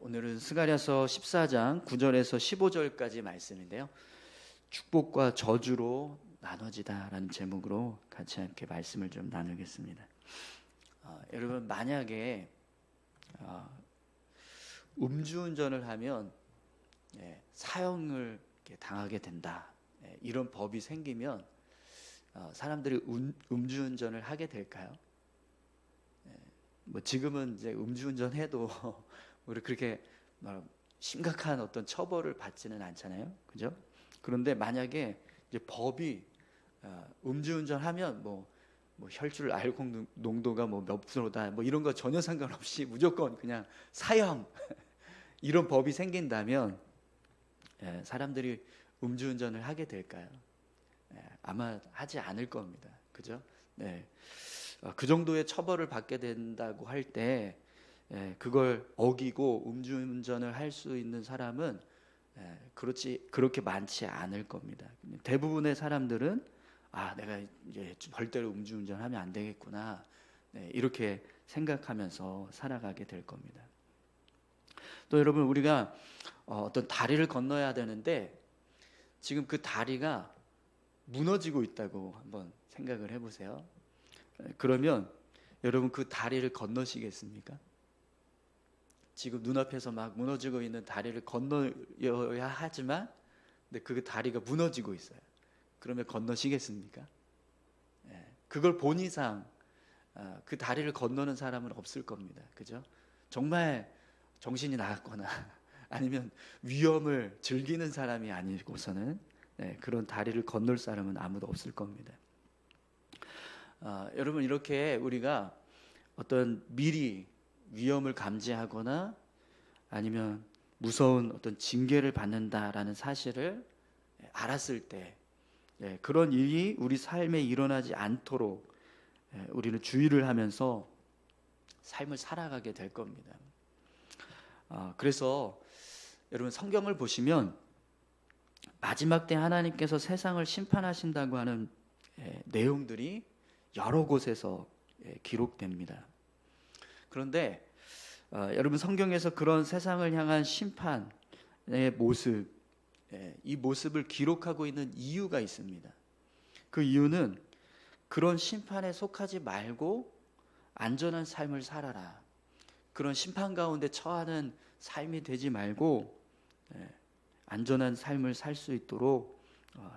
오늘은 스가랴서 14장 9절에서 15절까지 말씀인데요. 축복과 저주로 나눠지다라는 제목으로 같이 함께 말씀을 좀 나누겠습니다. 여러분, 만약에 음주운전을 하면 사형을 당하게 된다, 이런 법이 생기면 사람들이 음주운전을 하게 될까요? 뭐 지금은 이제 음주운전해도 우리 그렇게 심각한 어떤 처벌을 받지는 않잖아요, 그죠? 그런데 만약에 이제 법이 음주운전하면 뭐 혈중 알코올 농도가 몇 프로다, 이런 거 전혀 상관없이 무조건 그냥 사형 이런 법이 생긴다면 사람들이 음주운전을 하게 될까요? 아마 하지 않을 겁니다, 그죠? 네. 그 정도의 처벌을 받게 된다고 할 때 그걸 어기고 음주운전을 할 수 있는 사람은 그렇게 많지 않을 겁니다. 대부분의 사람들은 내가 이제 절대로 음주운전하면 안 되겠구나, 이렇게 생각하면서 살아가게 될 겁니다. 또 여러분, 우리가 어떤 다리를 건너야 되는데 지금 그 다리가 무너지고 있다고 한번 생각을 해보세요. 그러면 여러분, 그 다리를 건너시겠습니까? 지금 눈앞에서 막 무너지고 있는 다리를 건너야 하지만 근데 그 다리가 무너지고 있어요. 그러면 건너시겠습니까? 그걸 본 이상 그 다리를 건너는 사람은 없을 겁니다, 그죠? 정말 정신이 나갔거나 아니면 위험을 즐기는 사람이 아니고서는 그런 다리를 건널 사람은 아무도 없을 겁니다. 여러분, 이렇게 우리가 어떤 미리 위험을 감지하거나 아니면 무서운 어떤 징계를 받는다라는 사실을 알았을 때 그런 일이 우리 삶에 일어나지 않도록 우리는 주의를 하면서 삶을 살아가게 될 겁니다. 그래서 여러분, 성경을 보시면 마지막 때 하나님께서 세상을 심판하신다고 하는 내용들이 여러 곳에서 기록됩니다. 그런데 여러분, 성경에서 그런 세상을 향한 심판의 모습, 이 모습을 기록하고 있는 이유가 있습니다. 그 이유는 그런 심판에 속하지 말고 안전한 삶을 살아라, 그런 심판 가운데 처하는 삶이 되지 말고 안전한 삶을 살 수 있도록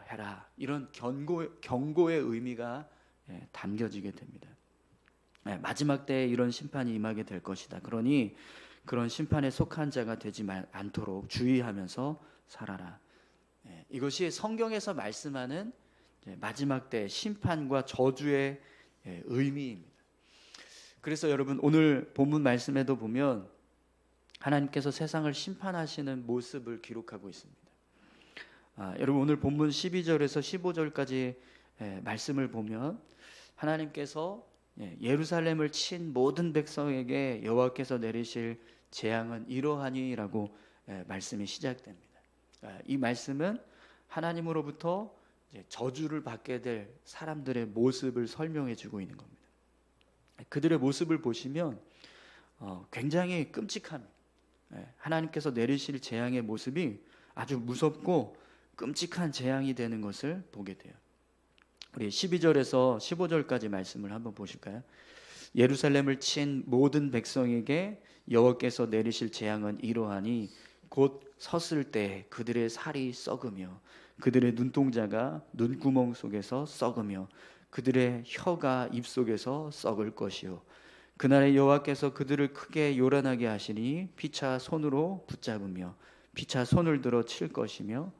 해라, 이런 경고의 의미가 담겨지게 됩니다. 마지막 때에 이런 심판이 임하게 될 것이다. 그러니 그런 심판에 속한 자가 되지 않도록 주의하면서 살아라. 이것이 성경에서 말씀하는 마지막 때 심판과 저주의 의미입니다. 그래서 여러분, 오늘 본문 말씀에도 보면 하나님께서 세상을 심판하시는 모습을 기록하고 있습니다. 여러분, 오늘 본문 12절에서 15절까지 말씀을 보면 하나님께서 예루살렘을 친 모든 백성에게 여호와께서 내리실 재앙은 이러하니라고 말씀이 시작됩니다. 이 말씀은 하나님으로부터 저주를 받게 될 사람들의 모습을 설명해 주고 있는 겁니다. 그들의 모습을 보시면 굉장히 끔찍합니다. 하나님께서 내리실 재앙의 모습이 아주 무섭고 끔찍한 재앙이 되는 것을 보게 돼요. 우리 12절에서 15절까지 말씀을 한번 보실까요? 예루살렘을 친 모든 백성에게 여호와께서 내리실 재앙은 이러하니 곧 섰을 때 그들의 살이 썩으며 그들의 눈동자가 눈구멍 속에서 썩으며 그들의 혀가 입속에서 썩을 것이요 그날에 여호와께서 그들을 크게 요란하게 하시니 피차 손으로 붙잡으며 피차 손을 들어 칠 것이며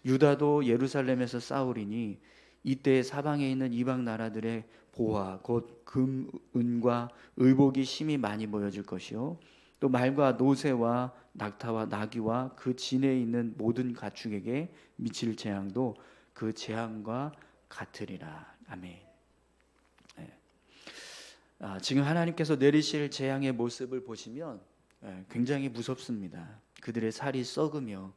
유다도 예루살렘에서 싸우리니 이때 사방에 있는 이방 나라들의 보화 곧 금, 은과 의복이 심히 많이 모여질 것이요 또 말과 노새와 낙타와 나귀와 그 진에 있는 모든 가축에게 미칠 재앙도 그 재앙과 같으리라. 아멘. 지금 하나님께서 내리실 재앙의 모습을 보시면 굉장히 무섭습니다. 그들의 살이 썩으며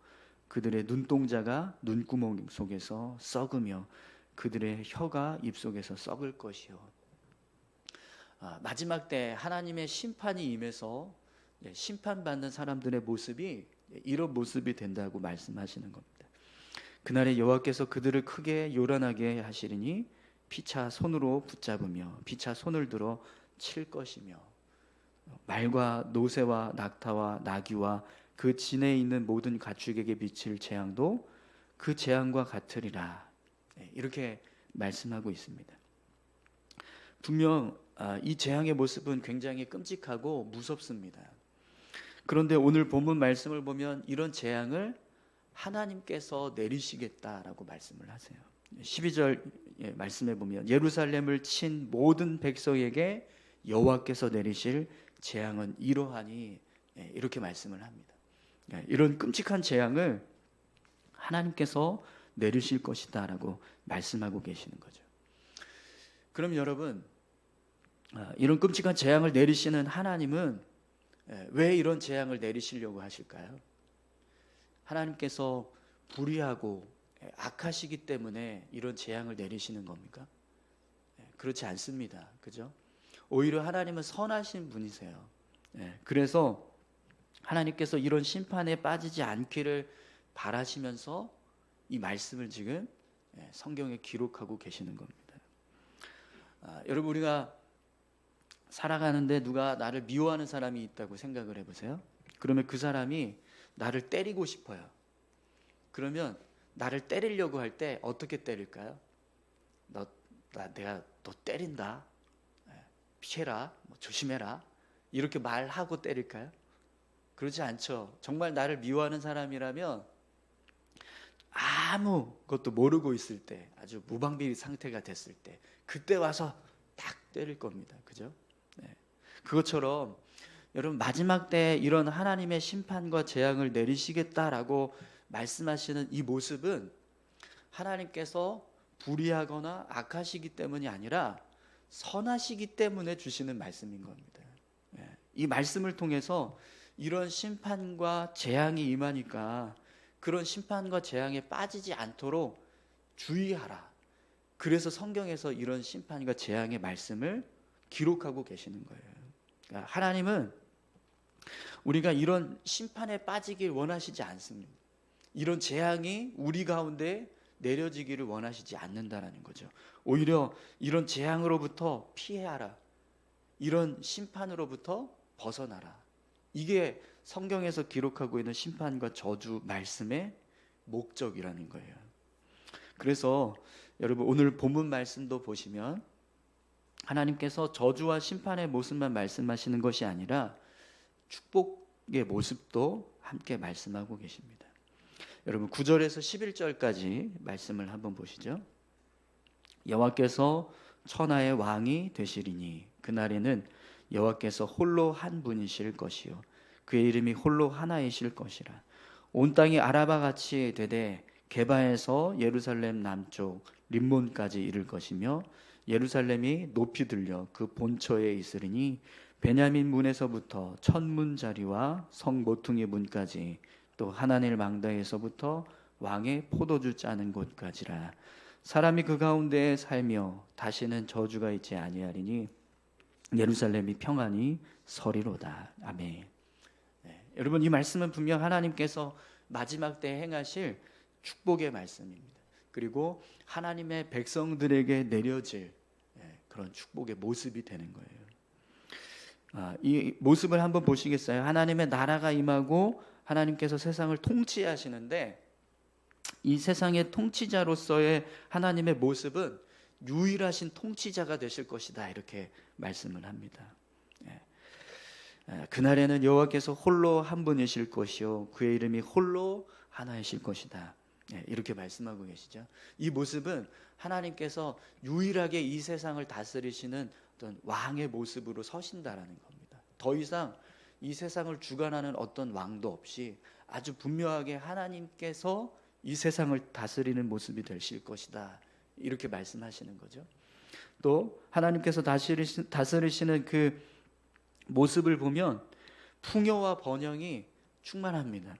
그들의 눈동자가 눈구멍 속에서 썩으며 그들의 혀가 입속에서 썩을 것이요. 마지막 때 하나님의 심판이 임해서 심판받는 사람들의 모습이 이런 모습이 된다고 말씀하시는 겁니다. 그날에 여호와께서 그들을 크게 요란하게 하시리니 피차 손으로 붙잡으며 피차 손을 들어 칠 것이며 말과 노새와 낙타와 나귀와 그 진에 있는 모든 가축에게 미칠 재앙도 그 재앙과 같으리라. 이렇게 말씀하고 있습니다. 분명 이 재앙의 모습은 굉장히 끔찍하고 무섭습니다. 그런데 오늘 본문 말씀을 보면 이런 재앙을 하나님께서 내리시겠다라고 말씀을 하세요. 12절 말씀에 보면 예루살렘을 친 모든 백성에게 여호와께서 내리실 재앙은 이러하니, 이렇게 말씀을 합니다. 이런 끔찍한 재앙을 하나님께서 내리실 것이다 라고 말씀하고 계시는 거죠. 그럼 여러분, 이런 끔찍한 재앙을 내리시는 하나님은 왜 이런 재앙을 내리시려고 하실까요? 하나님께서 불의하고 악하시기 때문에 이런 재앙을 내리시는 겁니까? 그렇지 않습니다. 그죠? 오히려 하나님은 선하신 분이세요. 그래서 하나님께서 이런 심판에 빠지지 않기를 바라시면서 이 말씀을 지금 성경에 기록하고 계시는 겁니다. 여러분, 우리가 살아가는데 누가 나를 미워하는 사람이 있다고 생각을 해보세요. 그러면 그 사람이 나를 때리고 싶어요. 그러면 나를 때리려고 할 때 어떻게 때릴까요? 내가 너 때린다, 피해라, 조심해라, 이렇게 말하고 때릴까요? 그러지 않죠. 정말 나를 미워하는 사람이라면 아무것도 모르고 있을 때, 아주 무방비 상태가 됐을 때, 그때 와서 딱 때릴 겁니다. 그죠? 그것처럼 여러분, 마지막 때에 이런 하나님의 심판과 재앙을 내리시겠다라고 말씀하시는 이 모습은 하나님께서 불의하거나 악하시기 때문이 아니라 선하시기 때문에 주시는 말씀인 겁니다. 이 말씀을 통해서 이런 심판과 재앙이 임하니까 그런 심판과 재앙에 빠지지 않도록 주의하라. 그래서 성경에서 이런 심판과 재앙의 말씀을 기록하고 계시는 거예요. 그러니까 하나님은 우리가 이런 심판에 빠지길 원하시지 않습니다. 이런 재앙이 우리 가운데 내려지기를 원하시지 않는다라는 거죠. 오히려 이런 재앙으로부터 피해하라. 이런 심판으로부터 벗어나라. 이게 성경에서 기록하고 있는 심판과 저주 말씀의 목적이라는 거예요. 그래서 여러분, 오늘 본문 말씀도 보시면 하나님께서 저주와 심판의 모습만 말씀하시는 것이 아니라 축복의 모습도 함께 말씀하고 계십니다. 여러분, 9절에서 11절까지 말씀을 한번 보시죠. 여호와께서 천하의 왕이 되시리니 그날에는 여호와께서 홀로 한 분이실 것이요 그의 이름이 홀로 하나이실 것이라. 온 땅이 아라바같이 되되 게바에서 예루살렘 남쪽 림몬까지 이를 것이며 예루살렘이 높이 들려 그 본처에 있으리니 베냐민 문에서부터 천문 자리와 성 모퉁이 문까지 또 하나넬 망다에서부터 왕의 포도주 짜는 곳까지라. 사람이 그 가운데에 살며 다시는 저주가 있지 아니하리니 예루살렘이 평안히 서리로다. 아멘. 여러분, 이 말씀은 분명 하나님께서 마지막 때 행하실 축복의 말씀입니다. 그리고 하나님의 백성들에게 내려질 그런 축복의 모습이 되는 거예요. 이 모습을 한번 보시겠어요? 하나님의 나라가 임하고 하나님께서 세상을 통치하시는데 이 세상의 통치자로서의 하나님의 모습은 유일하신 통치자가 되실 것이다, 이렇게 말씀을 합니다. 그날에는 여호와께서 홀로 한 분이실 것이요 그의 이름이 홀로 하나이실 것이다, 이렇게 말씀하고 계시죠. 이 모습은 하나님께서 유일하게 이 세상을 다스리시는 어떤 왕의 모습으로 서신다라는 겁니다. 더 이상 이 세상을 주관하는 어떤 왕도 없이 아주 분명하게 하나님께서 이 세상을 다스리는 모습이 되실 것이다, 이렇게 말씀하시는 거죠. 또 하나님께서 다스리시는 그 모습을 보면 풍요와 번영이 충만합니다.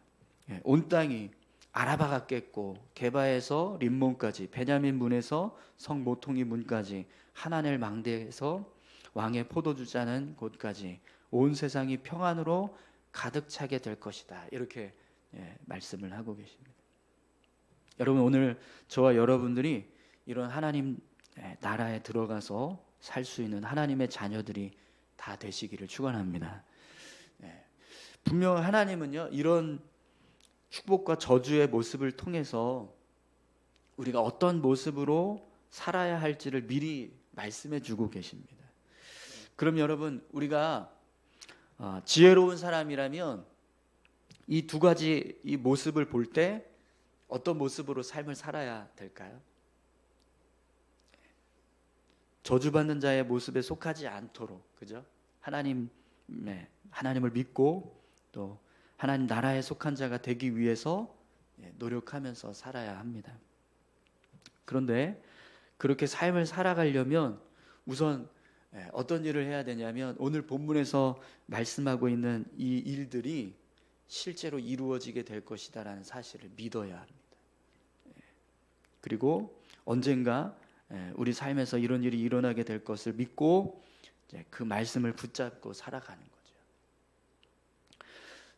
온 땅이 아라바 같겠고 게바에서 림몬까지 베냐민 문에서 성 모퉁이 문까지 하나넬 망대에서 왕의 포도주 짜는 곳까지 온 세상이 평안으로 가득 차게 될 것이다. 이렇게 말씀을 하고 계십니다. 여러분, 오늘 저와 여러분들이 이런 하나님 나라에 들어가서 살 수 있는 하나님의 자녀들이 다 되시기를 축원합니다. 분명 하나님은요, 이런 축복과 저주의 모습을 통해서 우리가 어떤 모습으로 살아야 할지를 미리 말씀해 주고 계십니다. 그럼 여러분, 우리가 지혜로운 사람이라면 이 두 가지 이 모습을 볼 때 어떤 모습으로 삶을 살아야 될까요? 저주받는 자의 모습에 속하지 않도록, 그죠? 하나님을 믿고 또 하나님 나라에 속한 자가 되기 위해서 노력하면서 살아야 합니다. 그런데 그렇게 삶을 살아가려면 우선 어떤 일을 해야 되냐면, 오늘 본문에서 말씀하고 있는 이 일들이 실제로 이루어지게 될 것이다라는 사실을 믿어야 합니다. 그리고 언젠가 우리 삶에서 이런 일이 일어나게 될 것을 믿고 그 말씀을 붙잡고 살아가는 거죠.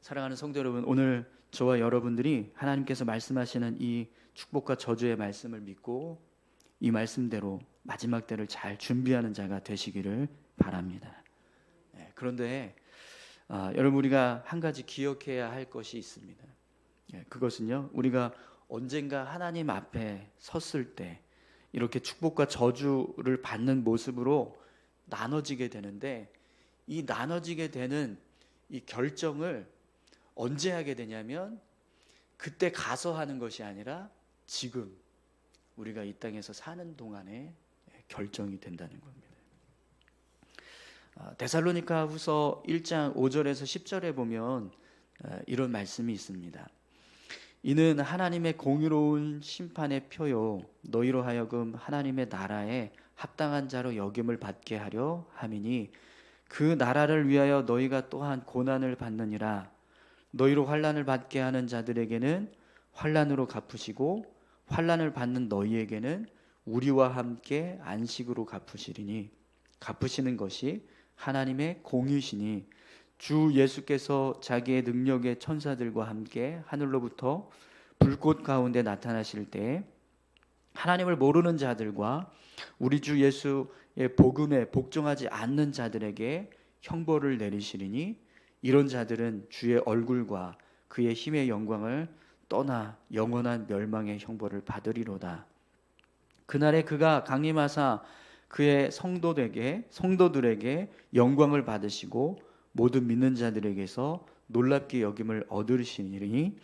사랑하는 성도 여러분, 오늘 저와 여러분들이 하나님께서 말씀하시는 이 축복과 저주의 말씀을 믿고 이 말씀대로 마지막 때를 잘 준비하는 자가 되시기를 바랍니다. 그런데 여러분, 우리가 한 가지 기억해야 할 것이 있습니다. 그것은요, 우리가 언젠가 하나님 앞에 섰을 때 이렇게 축복과 저주를 받는 모습으로 나눠지게 되는데, 이 나눠지게 되는 이 결정을 언제 하게 되냐면 그때 가서 하는 것이 아니라 지금 우리가 이 땅에서 사는 동안에 결정이 된다는 겁니다. 데살로니가 후서 1장 5절에서 10절에 보면 이런 말씀이 있습니다. 이는 하나님의 공의로운 심판의 표요 너희로 하여금 하나님의 나라에 합당한 자로 여김을 받게 하려 함이니 그 나라를 위하여 너희가 또한 고난을 받느니라. 너희로 환난을 받게 하는 자들에게는 환난으로 갚으시고 환난을 받는 너희에게는 우리와 함께 안식으로 갚으시리니 갚으시는 것이 하나님의 공의시니 주 예수께서 자기의 능력의 천사들과 함께 하늘로부터 불꽃 가운데 나타나실 때 하나님을 모르는 자들과 우리 주 예수의 복음에 복종하지 않는 자들에게 형벌을 내리시리니 이런 자들은 주의 얼굴과 그의 힘의 영광을 떠나 영원한 멸망의 형벌을 받으리로다. 그날에 그가 강림하사 그의 성도들에게 영광을 받으시고 모든 믿는 자들에게서 놀랍게 여김을 얻으시리니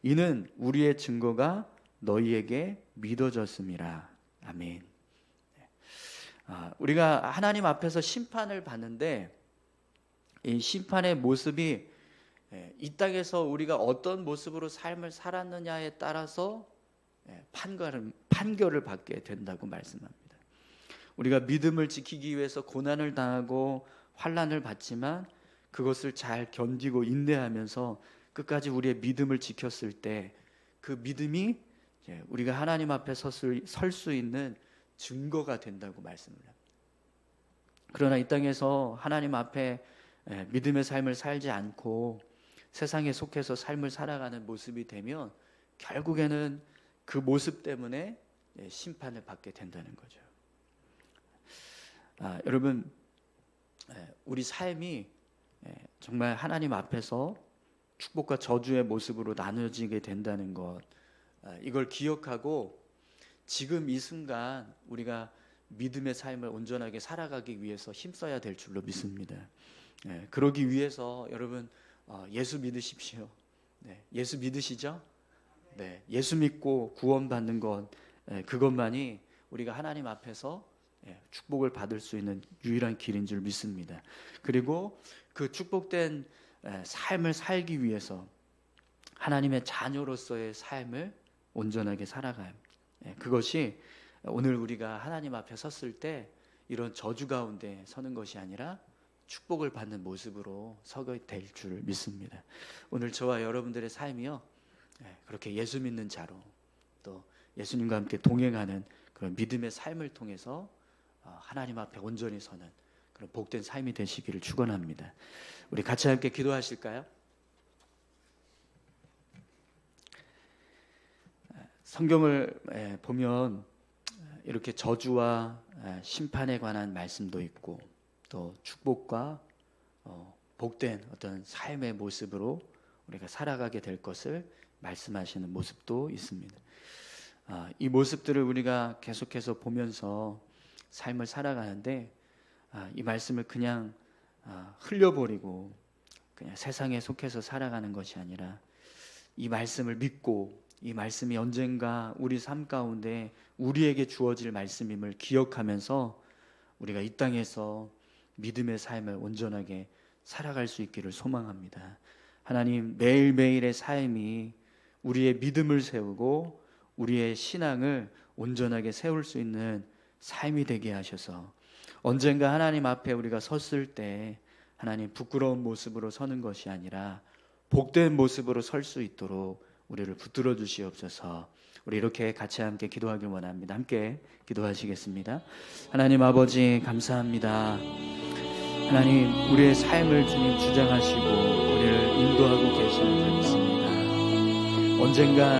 이는 우리의 증거가 너희에게 믿어졌음이라. 아멘. 우리가 하나님 앞에서 심판을 받는데 이 심판의 모습이 이 땅에서 우리가 어떤 모습으로 삶을 살았느냐에 따라서 판결을 받게 된다고 말씀합니다. 우리가 믿음을 지키기 위해서 고난을 당하고 환난을 받지만 그것을 잘 견디고 인내하면서 끝까지 우리의 믿음을 지켰을 때 그 믿음이 우리가 하나님 앞에 설 수 있는 증거가 된다고 말씀을 합니다. 그러나 이 땅에서 하나님 앞에 믿음의 삶을 살지 않고 세상에 속해서 삶을 살아가는 모습이 되면 결국에는 그 모습 때문에 심판을 받게 된다는 거죠. 여러분, 우리 삶이 정말 하나님 앞에서 축복과 저주의 모습으로 나눠지게 된다는 것, 이걸 기억하고 지금 이 순간 우리가 믿음의 삶을 온전하게 살아가기 위해서 힘써야 될 줄로 믿습니다. 그러기 위해서 여러분 예수 믿으십시오. 예수 믿으시죠? 예수 믿고 구원받는 것, 그것만이 우리가 하나님 앞에서 축복을 받을 수 있는 유일한 길인 줄 믿습니다. 그리고 그 축복된 삶을 살기 위해서 하나님의 자녀로서의 삶을 온전하게 살아가야 합니다. 그것이 오늘 우리가 하나님 앞에 섰을 때 이런 저주 가운데 서는 것이 아니라 축복을 받는 모습으로 서게 될 줄 믿습니다. 오늘 저와 여러분들의 삶이요, 그렇게 예수 믿는 자로 또 예수님과 함께 동행하는 그런 믿음의 삶을 통해서 하나님 앞에 온전히 서는 그런 복된 삶이 되시기를 축원합니다. 우리 같이 함께 기도하실까요? 성경을 보면 이렇게 저주와 심판에 관한 말씀도 있고 또 축복과 복된 어떤 삶의 모습으로 우리가 살아가게 될 것을 말씀하시는 모습도 있습니다. 이 모습들을 우리가 계속해서 보면서 삶을 살아가는데 이 말씀을 그냥 흘려버리고 그냥 세상에 속해서 살아가는 것이 아니라 이 말씀을 믿고 이 말씀이 언젠가 우리 삶 가운데 우리에게 주어질 말씀임을 기억하면서 우리가 이 땅에서 믿음의 삶을 온전하게 살아갈 수 있기를 소망합니다. 하나님, 매일매일의 삶이 우리의 믿음을 세우고 우리의 신앙을 온전하게 세울 수 있는 삶이 되게 하셔서 언젠가 하나님 앞에 우리가 섰을 때 하나님 부끄러운 모습으로 서는 것이 아니라 복된 모습으로 설 수 있도록 우리를 붙들어 주시옵소서. 우리 이렇게 같이 함께 기도하길 원합니다. 함께 기도하시겠습니다. 하나님 아버지 감사합니다. 하나님, 우리의 삶을 주님 주장하시고 우리를 인도하고 계시는 줄 믿습니다. 언젠가